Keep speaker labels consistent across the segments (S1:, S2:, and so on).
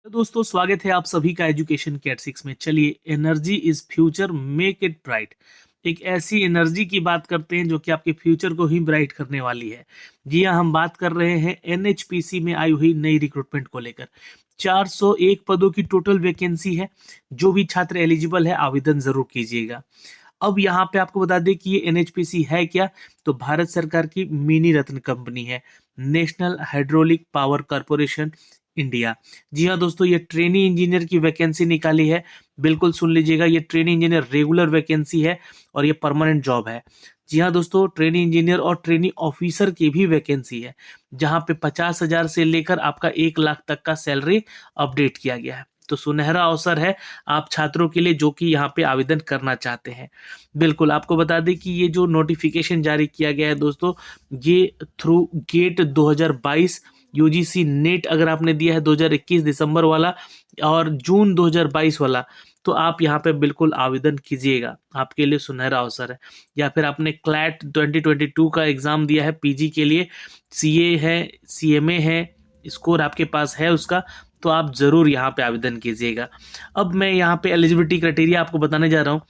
S1: तो दोस्तों स्वागत है आप सभी का एजुकेशन कैट 6 में। चलिए, energy is future, make it bright. एक ऐसी एनर्जी की बात करते हैं जो कि आपके फ्यूचर को ही ब्राइट करने वाली है। जी हाँ, हम बात कर रहे हैं एनएचपीसी में आई हुई नई रिक्रूटमेंट को लेकर। 401 पदों की टोटल वैकेंसी है। जो भी छात्र एलिजिबल है आवेदन जरूर कीजिएगा। अब यहाँ पे आपको बता दें कि ये एनएचपीसी है क्या। तो भारत सरकार की मिनी रत्न कंपनी है, national hydraulic power corporation India. जी हाँ दोस्तों, ये ट्रेनी इंजीनियर की वैकेंसी निकाली है। बिल्कुल सुन लीजिएगा, ये ट्रेनी इंजीनियर रेगुलर वैकेंसी है और ये परमानेंट जॉब है। जी हाँ दोस्तों, ट्रेनी इंजीनियर और ट्रेनी ऑफिसर की भी वैकेंसी है, जहाँ पे 50,000 से लेकर आपका 1 लाख तक का सैलरी अपडेट किया गया है। तो सुनहरा अवसर है आप छात्रों के लिए जो कि यहाँ पे आवेदन करना चाहते हैं। बिल्कुल आपको बता दें कि ये जो नोटिफिकेशन जारी किया गया है दोस्तों, ये थ्रू गेट 2022 यूजीसी नेट अगर आपने दिया है 2021 दिसंबर वाला और जून 2022 वाला, तो आप यहाँ पे बिल्कुल आवेदन कीजिएगा, आपके लिए सुनहरा अवसर है। या फिर आपने क्लैट 2022 का एग्जाम दिया है पीजी के लिए, सीए है, सीएमए है, स्कोर आपके पास है उसका, तो आप जरूर यहाँ पे आवेदन कीजिएगा। अब मैं यहाँ पे एलिजिबिलिटी क्राइटेरिया आपको बताने जा रहा हूँ,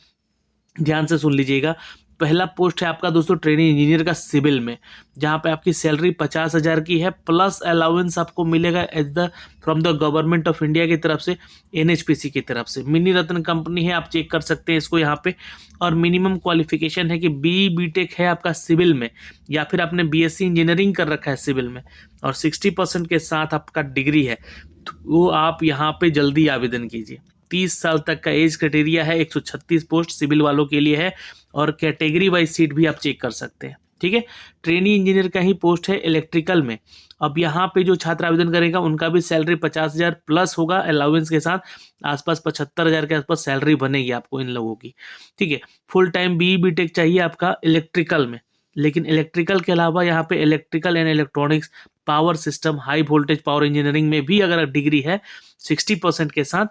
S1: ध्यान से सुन लीजिएगा। पहला पोस्ट है आपका दोस्तों ट्रेनिंग इंजीनियर का सिविल में, जहाँ पे आपकी सैलरी 50,000 की है, प्लस अलाउंस आपको मिलेगा as the from the government of India की तरफ से, एनएचपीसी की तरफ से। मिनी रत्न कंपनी है, आप चेक कर सकते हैं इसको यहाँ पे। और मिनिमम क्वालिफिकेशन है कि बीटेक है आपका सिविल में, या फिर आपने बीएससी इंजीनियरिंग कर रखा है सिविल में, और 60% के साथ आपका डिग्री है, तो वो आप यहाँ पे जल्दी आवेदन कीजिए। 30 साल तक का एज क्राइटेरिया है, 136 पोस्ट सिविल वालों के लिए है, और कैटेगरी वाइज सीट भी आप चेक कर सकते हैं। ठीक है, ट्रेनी इंजीनियर का ही पोस्ट है इलेक्ट्रिकल में। अब यहाँ पे जो छात्र आवेदन करेगा उनका भी सैलरी 50,000 प्लस होगा अलाउंस के साथ, आसपास 75,000 के आसपास सैलरी बनेगी आपको इन लोगों की। ठीक है, फुल टाइम बीटेक चाहिए आपका इलेक्ट्रिकल में, लेकिन इलेक्ट्रिकल के अलावा यहाँ पे electrical and electronics, power system, high voltage power engineering में भी अगर डिग्री है 60% के साथ,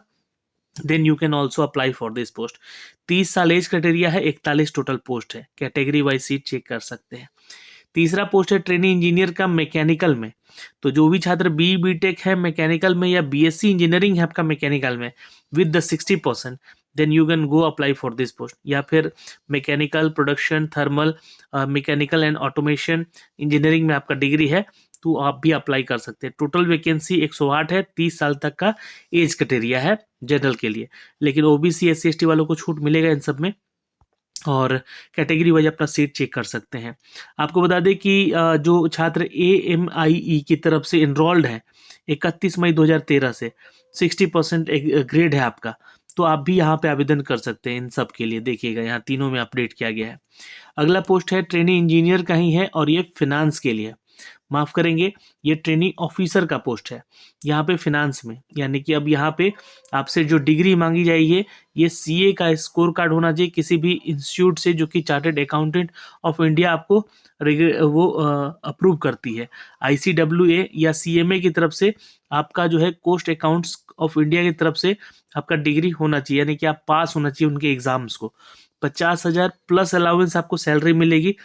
S1: then you can also apply for this post. 30 साल एज क्राइटेरिया है, 41 टोटल पोस्ट है, कैटेगरी वाइज सीट चेक कर सकते हैं। तीसरा पोस्ट है ट्रेनी इंजीनियर का मैकेनिकल में। तो जो भी छात्र बीटेक है मैकेनिकल में, या बीएससी इंजीनियरिंग है आपका मैकेनिकल में with the 60%, then you can go apply for this post. या फिर mechanical production, thermal, mechanical and automation engineering में आपका डिग्री है, तो आप भी अप्लाई कर सकते हैं। टोटल वैकेंसी 108 है, 30 साल तक का एज क्राइटेरिया है जनरल के लिए, लेकिन ओबीसी SC ST वालों को छूट मिलेगा इन सब में, और कैटेगरी वाइज अपना सीट चेक कर सकते हैं। आपको बता दें कि जो छात्र AMIE की तरफ से इनरोल्ड है 31 मई 2013 से, 60% ग्रेड है आपका, तो आप भी यहाँ पे आवेदन कर सकते हैं इन सब के लिए। देखिएगा यहाँ तीनों में अपडेट किया गया है। अगला पोस्ट है ट्रेनी इंजीनियर का ही है, और ये फिनांस के लिए, माफ करेंगे, ये ट्रेनिंग ऑफिसर का पोस्ट है यहाँ पे फिनांस में। यानी कि अब यहाँ पे आपसे जो डिग्री मांगी जाएगी, ये सीए का स्कोर कार्ड होना चाहिए किसी भी इंस्टीट्यूट से जो कि चार्टर्ड अकाउंटेंट ऑफ इंडिया आपको वो अप्रूव करती है। ICWA या CMA की तरफ से आपका जो है कोस्ट अकाउंट्स ऑफ इंडिया की तरफ से आपका डिग्री होना चाहिए, यानी कि आप पास होना चाहिए उनके एग्जाम्स को। 50,000 प्लस अलाउंस आपको सैलरी मिलेगी।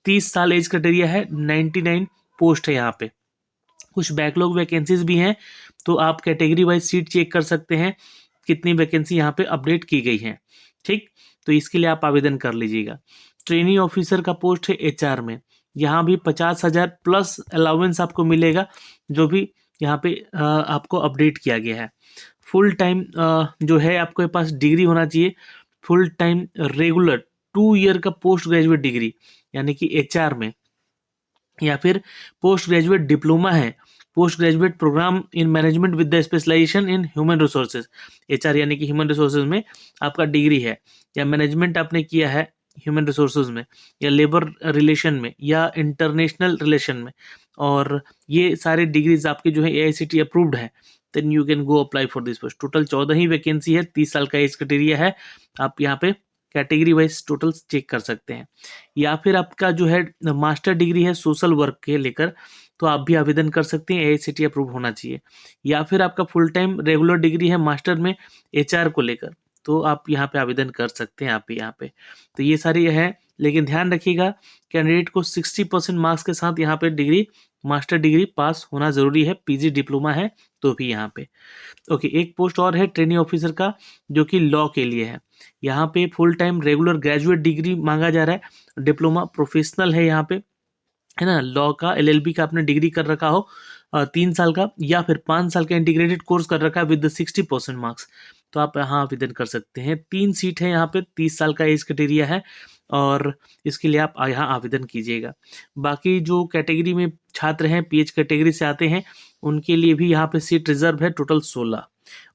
S1: 30 साल एज क्राइटेरिया है, 99 पोस्ट है यहाँ पे। कुछ बैकलॉग वैकेंसीज भी हैं, तो आप कैटेगरी वाइज सीट चेक कर सकते हैं कितनी वैकेंसी यहाँ पे अपडेट की गई है। ठीक, तो इसके लिए आप आवेदन कर लीजिएगा। ट्रेनी ऑफिसर का पोस्ट है HR में, यहाँ भी 50,000 प्लस अलाउंस आपको मिलेगा, जो भी यहाँ पे आपको अपडेट किया गया है। फुल टाइम जो है आपके पास डिग्री होना चाहिए, फुल टाइम रेगुलर 2 ईयर का पोस्ट ग्रेजुएट डिग्री, यानी कि HR में, या फिर पोस्ट ग्रेजुएट डिप्लोमा है, post graduate program in management with the specialization in human resources. HR यानी कि ह्यूमन रिसोर्सेज में आपका डिग्री है, या मैनेजमेंट आपने किया है ह्यूमन रिसोर्सेज में, या लेबर रिलेशन में, या इंटरनेशनल रिलेशन में, और ये सारे डिग्रीज आपके जो है AICTE अप्रूव्ड है, then you can go apply for this post. Total 14 ही वैकेंसी है, 30 साल का एज क्राइटेरिया है, आप यहाँ पे कैटेगरी वाइज टोटल चेक कर सकते हैं। या फिर आपका जो है मास्टर डिग्री है सोशल वर्क के लेकर, तो आप भी आवेदन कर सकते हैं, AICTE अप्रूव होना चाहिए। या फिर आपका फुल टाइम रेगुलर डिग्री है मास्टर में HR को लेकर, तो आप यहाँ पे आवेदन कर सकते हैं आप भी यहाँ पे। तो ये सारी है, लेकिन ध्यान रखिएगा कैंडिडेट को 60% मार्क्स के साथ यहाँ पे डिग्री मास्टर डिग्री पास होना ज़रूरी है, पीजी डिप्लोमा है तो भी यहाँ पे। ओके, एक पोस्ट और है ट्रेनी ऑफिसर का, जो कि लॉ के लिए है। यहाँ पे full time regular graduate degree मांगा जा रहा है, डिप्लोमा प्रोफेशनल है यहाँ पे, है ना। लॉ का एलएलबी का आपने डिग्री कर रखा हो 3 साल का, या फिर 5 साल का इंटीग्रेटेड कोर्स कर रखा है विद 60% मार्क्स, तो आप यहाँ आवेदन कर सकते हैं। 3 सीट है यहाँ पे, 30 साल का एज क्राइटेरिया है, और इसके लिए आप यहाँ आवेदन कीजिएगा। बाकी जो कैटेगरी में छात्र हैं, पीएच कैटेगरी से आते हैं, उनके लिए भी यहाँ पे सीट रिजर्व है, टोटल 16।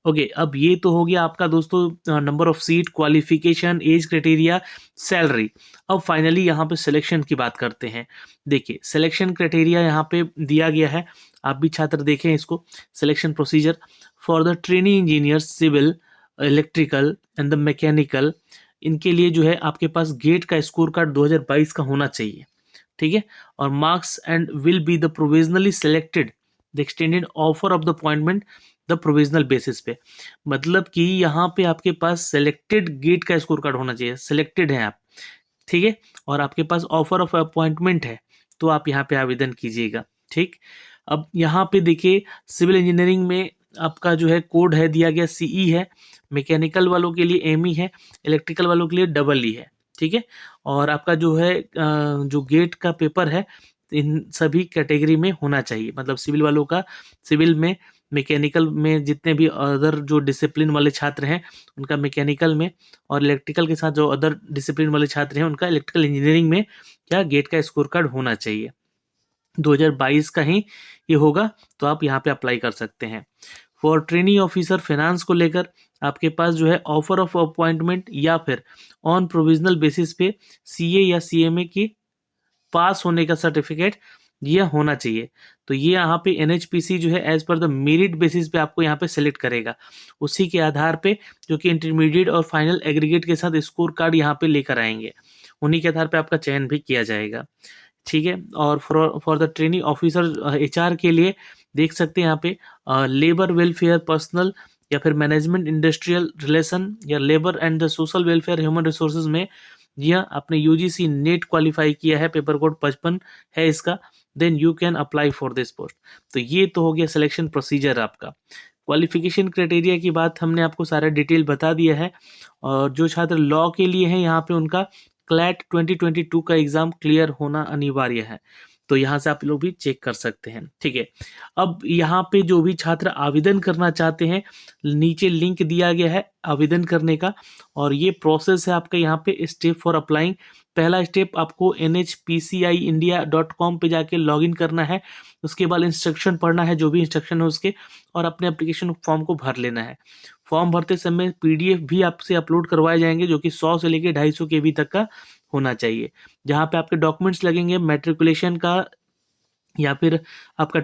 S1: ओके, अब ये तो हो गया आपका दोस्तों number of seat, qualification, age criteria, salary. अब फाइनली यहाँ पे सिलेक्शन की बात करते हैं। देखिए, सिलेक्शन क्राइटेरिया यहाँ पे दिया गया है, आप भी छात्र देखें इसको। Selection procedure for the trainee engineer civil, electrical and the mechanical, इनके लिए जो है आपके पास गेट का स्कोर कार्ड 2022 का होना चाहिए, ठीक है। और marks and will be the provisionally selected the extended offer of the appointment the provisional basis पे। मतलब कि यहाँ पे आपके पास सेलेक्टेड गेट का स्कोर कार्ड होना चाहिए, सेलेक्टेड है आप, ठीक है, और आपके पास ऑफर ऑफ अपॉइंटमेंट है, तो आप यहाँ पे आवेदन कीजिएगा, ठीक। अब यहाँ पे देखिए, सिविल इंजीनियरिंग में आपका जो है कोड है दिया गया सीई है, मैकेनिकल वालों के लिए एमई है, इलेक्ट्रिकल वालों के लिए डबल ई है, ठीक है। और आपका जो है जो गेट का पेपर है, इन सभी कैटेगरी में होना चाहिए, मतलब सिविल वालों का सिविल में, मैकेनिकल में जितने भी अदर जो डिसिप्लिन वाले छात्र हैं उनका मैकेनिकल में, और इलेक्ट्रिकल के साथ जो अदर डिसिप्लिन वाले छात्र हैं उनका इलेक्ट्रिकल इंजीनियरिंग में क्या गेट का स्कोर कार्ड होना चाहिए। 2022 का ही ये होगा, तो आप यहाँ पे अप्लाई कर सकते हैं। फॉर ट्रेनी ऑफिसर फाइनेंस को लेकर आपके पास जो है ऑफर ऑफ अपॉइंटमेंट या फिर ऑन प्रोविजनल बेसिस पे सीए या सीएमए की पास होने का सर्टिफिकेट यह होना चाहिए। तो ये यहाँ पे एनएचपीसी जो है as per the merit basis पे आपको यहाँ पे सेलेक्ट करेगा, उसी के आधार पे, जो कि इंटरमीडिएट और फाइनल एग्रीगेट के साथ स्कोर कार्ड यहाँ पे लेकर आएंगे, उन्हीं के आधार पे आपका चयन भी किया जाएगा, ठीक है। और for the training officer HR के लिए देख सकते हैं यहाँ पे लेबर वेलफेयर पर्सनल, या फिर मैनेजमेंट इंडस्ट्रियल रिलेशन, या labour and the social welfare human resources में, जी हाँ, आपने यूजीसी नेट क्वालिफाई किया है, पेपर कोड 55 है इसका, then you can apply for this post. तो ये तो हो गया सिलेक्शन प्रोसीजर आपका। क्वालिफिकेशन क्राइटेरिया की बात हमने आपको सारा डिटेल बता दिया है, और जो छात्र लॉ के लिए हैं यहाँ पे उनका क्लैट 2022 का एग्जाम क्लियर होना अनिवार्य है, तो यहाँ से आप लोग भी चेक कर सकते हैं, ठीक है। अब यहाँ पे जो भी छात्र आवेदन करना चाहते हैं, नीचे लिंक दिया गया है आवेदन करने का, और ये प्रोसेस है आपका यहाँ पे स्टेप फॉर अप्लाइंग। पहला स्टेप आपको nhpciindia.com पे जाके लॉगिन करना है, उसके बाद इंस्ट्रक्शन पढ़ना है, जो भी इंस्ट्रक्शन है उसके, और अपने एप्लीकेशन फॉर्म को भर लेना है। फॉर्म भरते समय पीडीएफ भी आपसे अपलोड करवाए जाएंगे, जो कि 100 से लेकर 250 केबी तक का होना चाहिए, जहाँ पे आपके डॉक्यूमेंट्स लगेंगे, मैट्रिकुलेशन का, या फिर आपका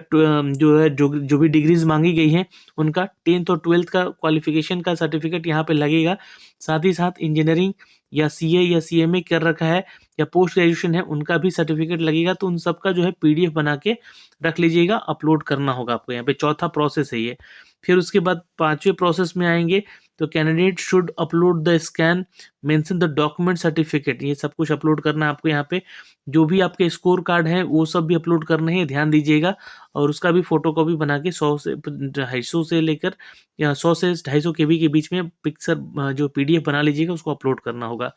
S1: जो है जो भी डिग्रीज मांगी गई हैं उनका 10th और 12th का क्वालिफिकेशन का सर्टिफिकेट यहाँ पे लगेगा। साथ ही साथ इंजीनियरिंग या सीए या सीएमए कर रखा है, या पोस्ट ग्रेजुएशन है, उनका भी सर्टिफिकेट लगेगा। तो उन सब का जो है पीडीएफ बना के रख लीजिएगा, अपलोड करना होगा आपको। यहाँ पे चौथा प्रोसेस है ये। फिर उसके बाद 5वें प्रोसेस में आएंगे, तो candidate should upload the scan mention the document certificate, ये सब कुछ अपलोड करना है आपको। यहाँ पे जो भी आपके स्कोर कार्ड है वो सब भी अपलोड करने हैं, ध्यान दीजिएगा। और उसका भी फोटो कॉपी बना के 100 से 250 से लेकर 100 से 250 केबी के बीच में पिक्चर जो पीडीएफ बना लीजिएगा, उसको अपलोड करना होगा।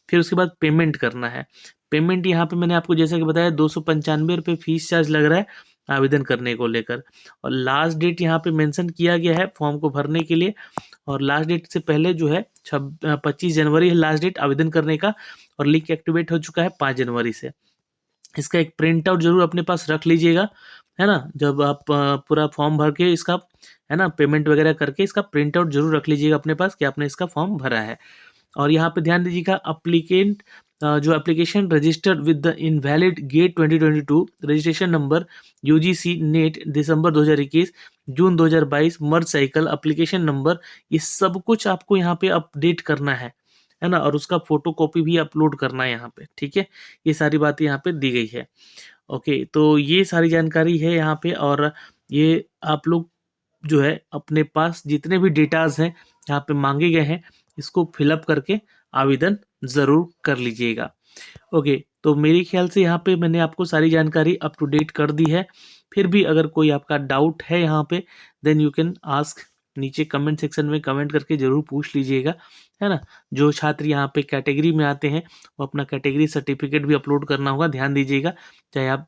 S1: फिर उसके बाद पेमेंट करना है। पेमेंट यहाँ पे मैंने आपको जैसा कि बताया 295 रुपये फीस चार्ज लग रहा है आवेदन करने को लेकर। और लास्ट डेट यहाँ पे मेंशन किया गया है फॉर्म को भरने के लिए, और लास्ट डेट से पहले जो है 25 जनवरी है लास्ट डेट आवेदन करने का, और लिंक एक्टिवेट हो चुका है 5 जनवरी से। इसका एक प्रिंट आउट जरूर अपने पास रख लीजिएगा, है ना। जब आप पूरा फॉर्म भर के इसका, है ना, पेमेंट वगैरह करके इसका प्रिंट आउट जरूर रख लीजिएगा अपने पास कि आपने इसका फॉर्म भरा है। और यहाँ पे ध्यान दीजिएगा, अप्लीकेंट जो application registered with the invalid GATE 2022 registration number UGC NET December 2021 June 2022 merge cycle application number, ये सब कुछ आपको यहाँ पे अपडेट करना है ना। और उसका फोटो कॉपी भी अपलोड करना है यहाँ पे, ठीक है। ये सारी बातें यहाँ पे दी गई है। ओके, तो ये सारी जानकारी है यहाँ पे। और ये आप लोग जो है अपने पास जितने भी डेटाज हैं यहाँ पे मांगे गए हैं, इसको फिलअप करके आवेदन ज़रूर कर लीजिएगा। ओके, तो मेरे ख्याल से यहाँ पे मैंने आपको सारी जानकारी अप टू डेट कर दी है। फिर भी अगर कोई आपका डाउट है यहाँ पे, देन यू कैन आस्क, नीचे कमेंट सेक्शन में कमेंट करके ज़रूर पूछ लीजिएगा, है ना? जो छात्र यहाँ पे कैटेगरी में आते हैं, वो अपना कैटेगरी सर्टिफिकेट भी अपलोड करना होगा, ध्यान दीजिएगा। चाहे आप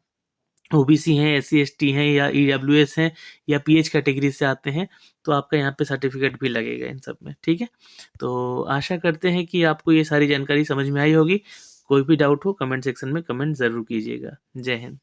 S1: ओबीसी हैं, एससी एसटी हैं या ईडब्ल्यूएस हैं या पीएच कैटेगरी से आते हैं, तो आपका यहाँ पे सर्टिफिकेट भी लगेगा इन सब में, ठीक है? तो आशा करते हैं कि आपको ये सारी जानकारी समझ में आई होगी। कोई भी डाउट हो कमेंट सेक्शन में कमेंट ज़रूर कीजिएगा। जय हिंद।